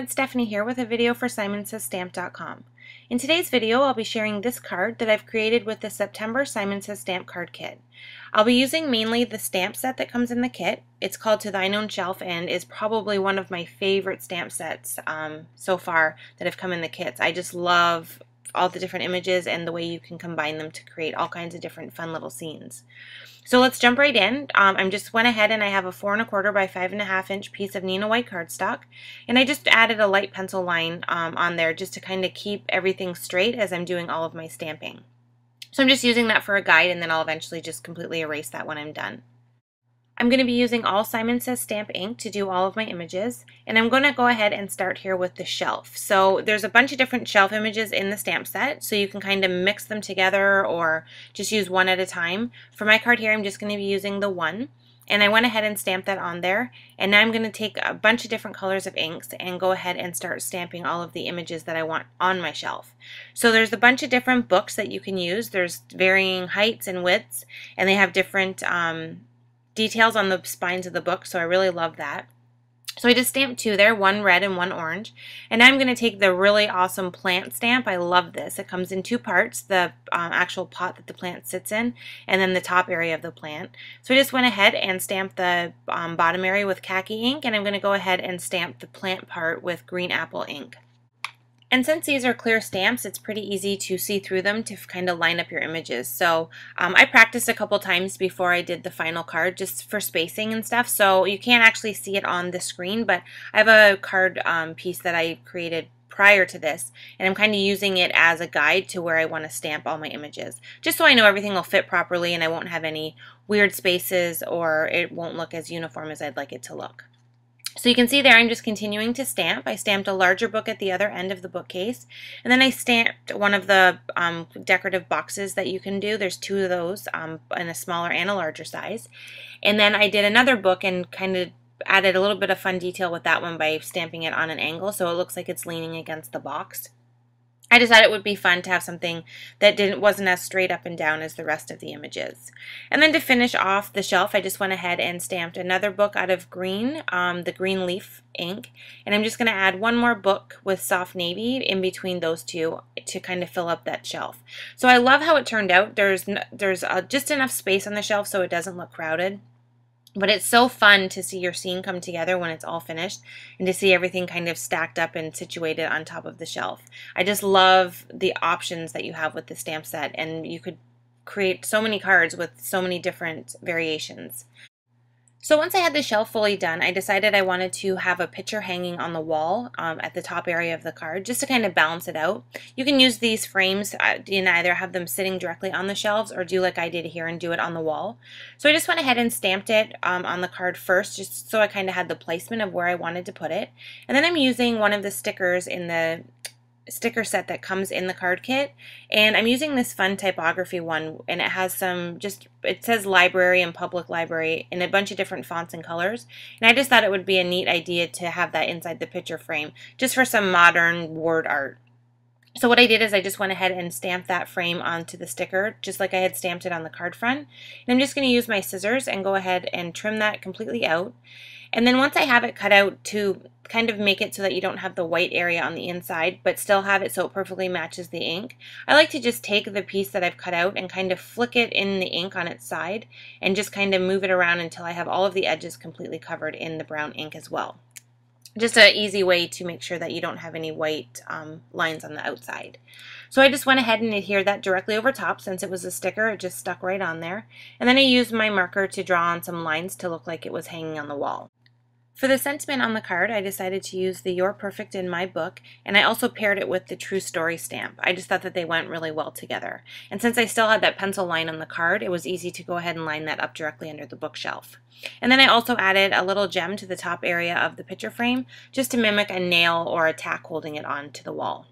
it's Stephanie here with a video for SimonsSaysStamp.com. In today's video, I'll be sharing this card that I've created with the September Simon Says Stamp card kit. I'll be using mainly the stamp set that comes in the kit. It's called To Thine Own Shelf and is probably one of my favorite stamp sets so far that have come in the kits. I just love all the different images and the way you can combine them to create all kinds of different fun little scenes. So let's jump right in. I just went ahead and I have a 4 1/4 by 5 1/2 inch piece of Neenah white cardstock, and I just added a light pencil line on there just to kind of keep everything straight as I'm doing all of my stamping. So I'm just using that for a guide, and then I'll eventually just completely erase that when I'm done. I'm going to be using all Simon Says Stamp ink to do all of my images, and I'm going to go ahead and start here with the shelf. So there's a bunch of different shelf images in the stamp set, so you can kind of mix them together or just use one at a time. For my card here, I'm just going to be using the one, and I went ahead and stamped that on there, and now I'm going to take a bunch of different colors of inks and go ahead and start stamping all of the images that I want on my shelf. So there's a bunch of different books that you can use. There's varying heights and widths, and they have different details on the spines of the book, so I really love that. So I just stamped two there, one red and one orange. And now I'm going to take the really awesome plant stamp. I love this. It comes in two parts, the actual pot that the plant sits in, and then the top area of the plant. So I just went ahead and stamped the bottom area with khaki ink, and I'm going to go ahead and stamp the plant part with green apple ink. And since these are clear stamps, it's pretty easy to see through them to kind of line up your images. So I practiced a couple times before I did the final card just for spacing and stuff. So you can't actually see it on the screen, but I have a card piece that I created prior to this, and I'm kind of using it as a guide to where I want to stamp all my images, just so I know everything will fit properly and I won't have any weird spaces or it won't look as uniform as I'd like it to look. So you can see there I'm just continuing to stamp. I stamped a larger book at the other end of the bookcase, and then I stamped one of the decorative boxes that you can do. There's two of those in a smaller and a larger size. And then I did another book and kind of added a little bit of fun detail with that one by stamping it on an angle so it looks like it's leaning against the box. I just thought it would be fun to have something that wasn't as straight up and down as the rest of the images. And then to finish off the shelf, I just went ahead and stamped another book out of green, the green leaf ink, and I'm just going to add one more book with soft navy in between those two to kind of fill up that shelf. So I love how it turned out. There's just enough space on the shelf so it doesn't look crowded. But it's so fun to see your scene come together when it's all finished and to see everything kind of stacked up and situated on top of the shelf. I just love the options that you have with the stamp set, and you could create so many cards with so many different variations. So once I had the shelf fully done, I decided I wanted to have a picture hanging on the wall at the top area of the card just to kind of balance it out. You can use these frames and either have them sitting directly on the shelves or do like I did here and do it on the wall. So I just went ahead and stamped it on the card first just so I kind of had the placement of where I wanted to put it. And then I'm using one of the stickers in the sticker set that comes in the card kit, and I'm using this fun typography one, and it has it says library and public library in a bunch of different fonts and colors, and I just thought it would be a neat idea to have that inside the picture frame just for some modern word art. So what I did is I just went ahead and stamped that frame onto the sticker just like I had stamped it on the card front, and I'm just going to use my scissors and go ahead and trim that completely out. And then once I have it cut out to kind of make it so that you don't have the white area on the inside but still have it so it perfectly matches the ink, I like to just take the piece that I've cut out and kind of flick it in the ink on its side and just kind of move it around until I have all of the edges completely covered in the brown ink as well. Just an easy way to make sure that you don't have any white lines on the outside. So I just went ahead and adhered that directly over top. Since it was a sticker, it just stuck right on there. And then I used my marker to draw on some lines to look like it was hanging on the wall. For the sentiment on the card, I decided to use the You're Perfect in My Book, and I also paired it with the True Story stamp. I just thought that they went really well together. And since I still had that pencil line on the card, it was easy to go ahead and line that up directly under the bookshelf. And then I also added a little gem to the top area of the picture frame just to mimic a nail or a tack holding it on to the wall.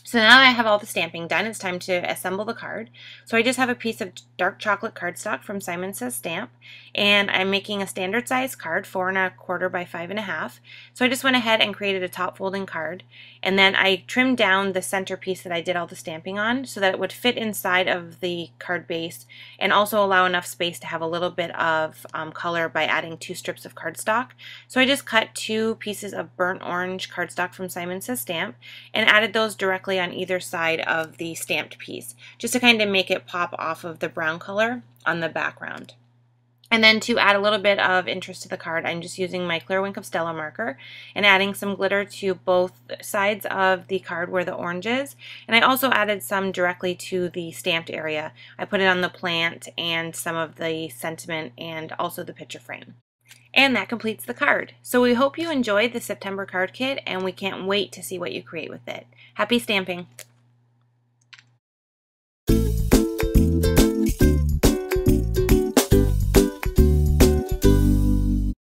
So now I have all the stamping done, it's time to assemble the card. So I just have a piece of dark chocolate cardstock from Simon Says Stamp, and I'm making a standard size card, 4 1/4 by 5 1/2. So I just went ahead and created a top folding card, and then I trimmed down the center piece that I did all the stamping on so that it would fit inside of the card base and also allow enough space to have a little bit of color by adding 2 strips of cardstock. So I just cut 2 pieces of burnt orange cardstock from Simon Says Stamp and added those directly on either side of the stamped piece, just to kind of make it pop off of the brown color on the background. And then to add a little bit of interest to the card, I'm just using my Clear Wink of Stella marker and adding some glitter to both sides of the card where the orange is. And I also added some directly to the stamped area. I put it on the plant and some of the sentiment and also the picture frame. And that completes the card. So we hope you enjoyed the September card kit, and we can't wait to see what you create with it. Happy stamping!